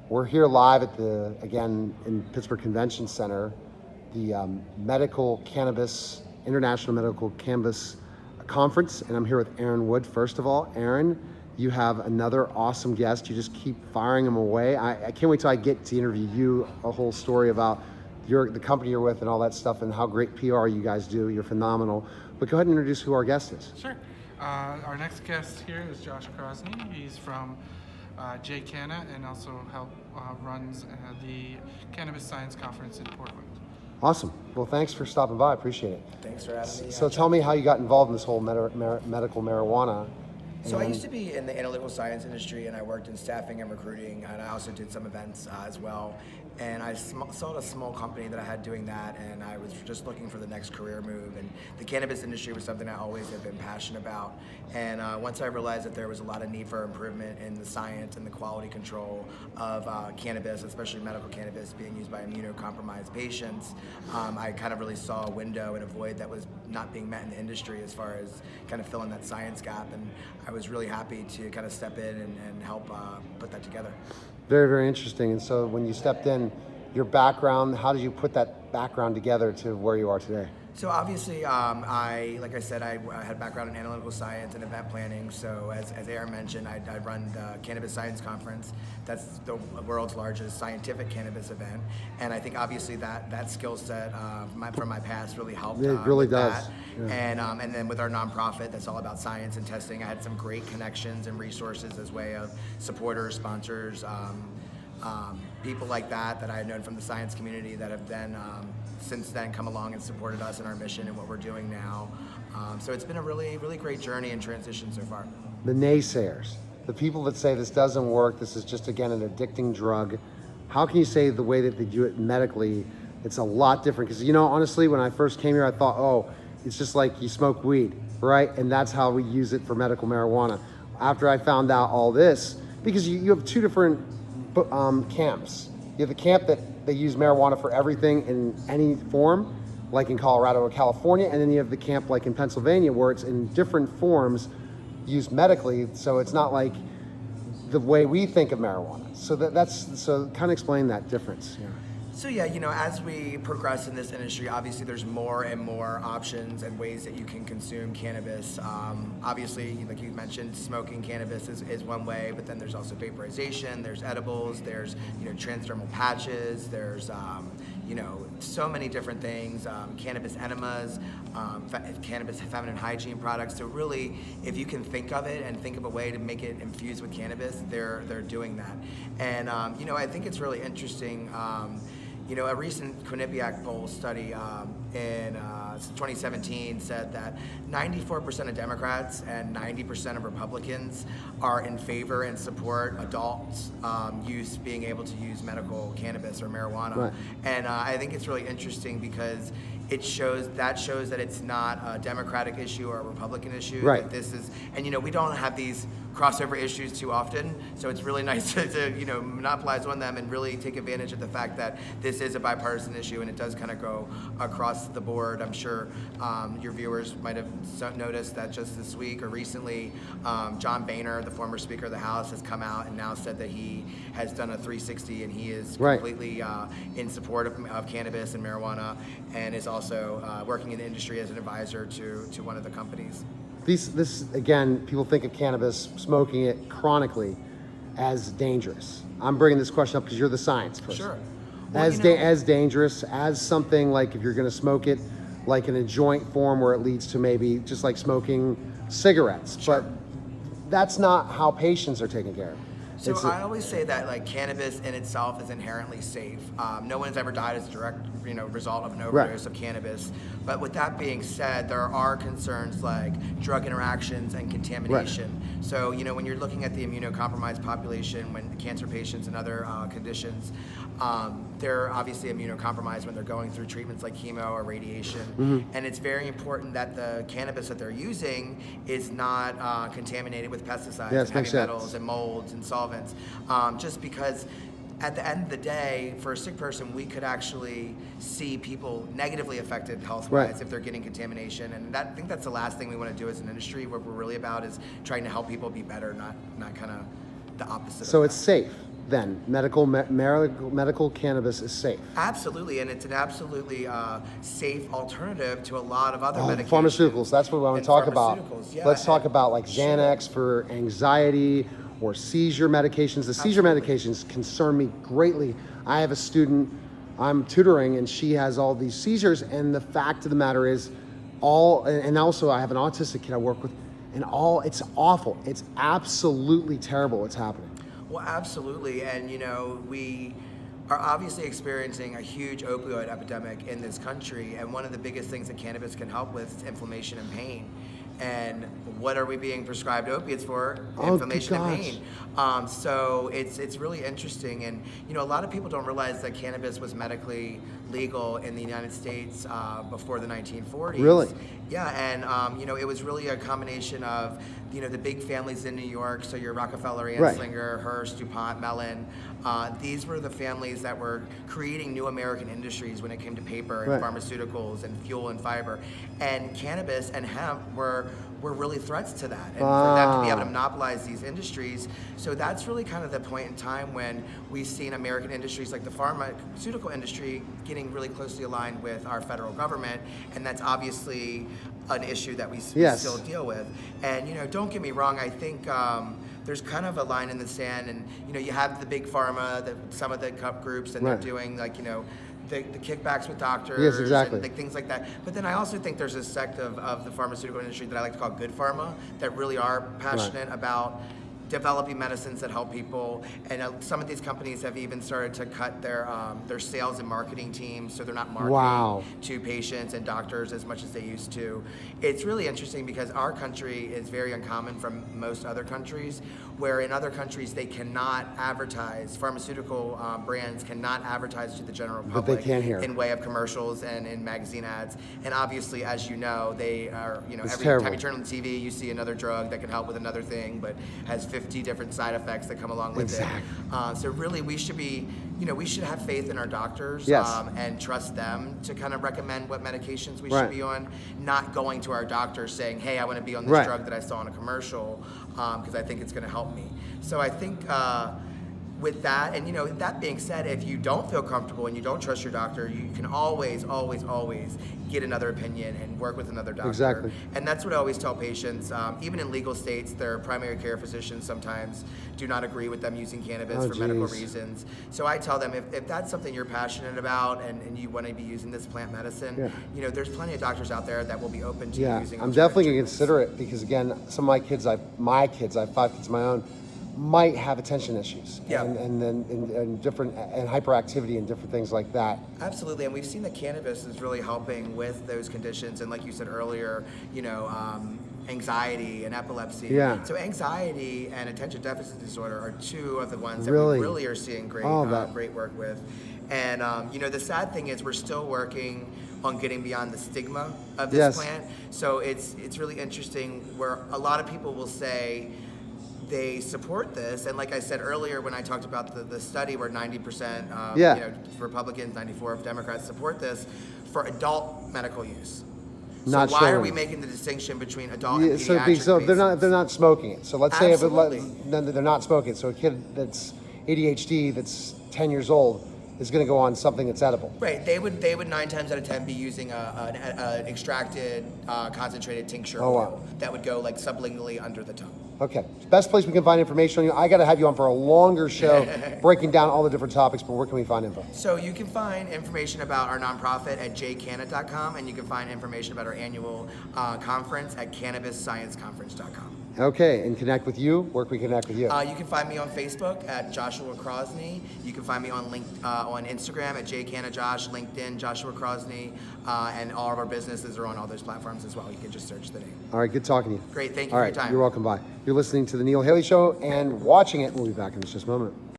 We're here live at again, in Pittsburgh Convention Center, the International Medical Cannabis Conference, and I'm here with Aaron Wood. First of all, Aaron, you have another awesome guest. You just keep firing them away. I can't wait till I get to interview you, a whole story about the company you're with and all that stuff and how great PR you guys do. You're phenomenal. But go ahead and introduce who our guest is. Sure. Our next guest here is Josh Crossney. He's from JCanna and also runs the Cannabis Science Conference in Portland. Awesome. Well, thanks for stopping by. I appreciate it. Thanks for having me. So tell me how you got involved in this whole medical marijuana. So I used to be in the analytical science industry, and I worked in staffing and recruiting, and I also did some events as well. And I saw a small company that I had doing that, and I was just looking for the next career move. And the cannabis industry was something I always have been passionate about. And once I realized that there was a lot of need for improvement in the science and the quality control of cannabis, especially medical cannabis being used by immunocompromised patients, I kind of really saw a window and a void that was not being met in the industry as far as kind of filling that science gap. And I was really happy to kind of step in and help put that together. Very, very interesting. And so when you stepped in, your background, how did you put that background together to where you are today? So obviously, like I said, I had a background in analytical science and event planning. So as Aaron mentioned, I run the Cannabis Science Conference. That's the world's largest scientific cannabis event. And I think obviously that skill set from my past really helped. It really with does. That. Yeah. And then with our nonprofit that's all about science and testing, I had some great connections and resources as way of supporters, sponsors, people like that I had known from the science community that have then since then come along and supported us in our mission and what we're doing now. So it's been a really, really great journey and transition so far. The naysayers, the people that say this doesn't work, this is just, again, an addicting drug. How can you say the way that they do it medically, it's a lot different? Because, honestly, when I first came here, I thought, oh, it's just like you smoke weed, right? And that's how we use it for medical marijuana. After I found out all this, because you have two different camps. You have the camp that they use marijuana for everything in any form, like in Colorado or California, and then you have the camp like in Pennsylvania where it's in different forms used medically, so it's not like the way we think of marijuana. So kind of explain that difference. Yeah. So yeah, as we progress in this industry, obviously there's more and more options and ways that you can consume cannabis. Obviously, like you mentioned, smoking cannabis is one way, but then there's also vaporization, there's edibles, there's transdermal patches, there's so many different things, cannabis enemas, cannabis feminine hygiene products. So really, if you can think of it and think of a way to make it infused with cannabis, they're doing that. And I think it's really interesting. A recent Quinnipiac poll study in 2017 said that 94% of Democrats and 90% of Republicans are in favor and support adults being able to use medical cannabis or marijuana. Right. And I think it's really interesting because it shows that it's not a Democratic issue or a Republican issue. Right. That this is, and we don't have these crossover issues too often, so it's really nice to monopolize on them and really take advantage of the fact that this is a bipartisan issue and it does kind of go across the board. I'm sure your viewers might have noticed that just this week or recently, John Boehner, the former Speaker of the House, has come out and now said that he has done a 360 and he is completely in support of cannabis and marijuana, and is also working in the industry as an advisor to one of the companies. This again, people think of cannabis, smoking it chronically, as dangerous. I'm bringing this question up because you're the science person. Sure. Well, as dangerous as something like if you're going to smoke it, like in a joint form where it leads to maybe just like smoking cigarettes. Sure. But that's not how patients are taken care of. So I always say that cannabis in itself is inherently safe. No one's ever died as a direct result of an overdose of cannabis. But with that being said, there are concerns like drug interactions and contamination. Right. So when you're looking at the immunocompromised population, when cancer patients and other conditions, they're obviously immunocompromised when they're going through treatments like chemo or radiation. Mm-hmm. And it's very important that the cannabis that they're using is not contaminated with pesticides and heavy metals and molds and solvents. Just because at the end of the day, for a sick person, we could actually see people negatively affected health-wise if they're getting contamination. And I think that's the last thing we want to do as an industry. What we're really about is trying to help people be better, not kind of the opposite. So it's safe. then medical cannabis is safe. Absolutely, and it's an absolutely safe alternative to a lot of other medications. Pharmaceuticals, that's what I want to talk about. Yeah, Let's talk about like Xanax for anxiety or seizure medications. The seizure medications concern me greatly. I have a student I'm tutoring and she has all these seizures, and the fact of the matter is and also I have an autistic kid I work with, and it's awful. It's absolutely terrible what's happening. Well, absolutely, and we are obviously experiencing a huge opioid epidemic in this country, and one of the biggest things that cannabis can help with is inflammation and pain. And what are we being prescribed opiates for? Inflammation and pain. So it's really interesting, and a lot of people don't realize that cannabis was medically legal in the United States before the 1940s. Really? Yeah, and it was really a combination of the big families in New York. So your Rockefeller, Anslinger, Hearst, DuPont, Mellon. These were the families that were creating new American industries when it came to paper and pharmaceuticals and fuel and fiber. And cannabis and hemp were really threats to that. And for them to be able to monopolize these industries. So that's really kind of the point in time when we've seen American industries like the pharmaceutical industry getting really closely aligned with our federal government. And that's obviously an issue that we still deal with. And don't get me wrong, I think there's kind of a line in the sand, and you have the big pharma, some of the cup groups, and they're doing like the kickbacks with doctors, yes, exactly, and things like that. But then I also think there's a sect of the pharmaceutical industry that I like to call good pharma that really are passionate about developing medicines that help people, and some of these companies have even started to cut their sales and marketing teams, so they're not marketing to patients and doctors as much as they used to. It's really interesting because our country is very uncommon from most other countries, where in other countries they cannot advertise, pharmaceutical brands cannot advertise to the general public, but they can here in way of commercials and in magazine ads. And obviously, as you know, they are, every terrible. time you turn on the TV, you see another drug that can help with another thing, but has 50 different side effects that come along with it. So really, we should be, we should have faith in our doctors and trust them to kind of recommend what medications we should be on, not going to our doctor saying, hey, I want to be on this drug that I saw in a commercial because I think it's going to help me. So I think with that, and that being said, if you don't feel comfortable and you don't trust your doctor, you can always get another opinion and work with another doctor. Exactly. And that's what I always tell patients. Even in legal states, their primary care physicians sometimes do not agree with them using cannabis for medical reasons. So I tell them, if that's something you're passionate about and you want to be using this plant medicine, there's plenty of doctors out there that will be open to using. I'm definitely going to consider it, because again, some of my kids, I have 5 kids of my own, might have attention issues and different and hyperactivity and different things like that. Absolutely, and we've seen that cannabis is really helping with those conditions, and like you said earlier, anxiety and epilepsy. Yeah. So anxiety and attention deficit disorder are two of the ones that we really are seeing great work with. And the sad thing is we're still working on getting beyond the stigma of this plant. So it's really interesting where a lot of people will say they support this, and like I said earlier when I talked about the study where 90% of Republicans, 94% of Democrats support this for adult medical use. So why are we making the distinction between adult and pediatric? So they're not smoking it. So let's say they're not smoking it. So a kid that's ADHD that's 10 years old is going to go on something that's edible. Right. They would 9 times out of 10 be using an extracted concentrated tincture oil that would go like sublingually under the tongue. Okay. Best place we can find information on you. I got to have you on for a longer show breaking down all the different topics, but where can we find info? So you can find information about our nonprofit at jcanna.com, and you can find information about our annual conference at cannabisscienceconference.com. Okay, and connect with you. Where can we connect with you? You can find me on Facebook at Joshua Crossney. You can find me on on Instagram at jcannajosh, LinkedIn Joshua Crossney, and all of our businesses are on all those platforms as well. You can just search the name. All right, good talking to you. Great, thank you for your time. You're welcome. Bye. You're listening to The Neil Haley Show and watching it. We'll be back in just a moment.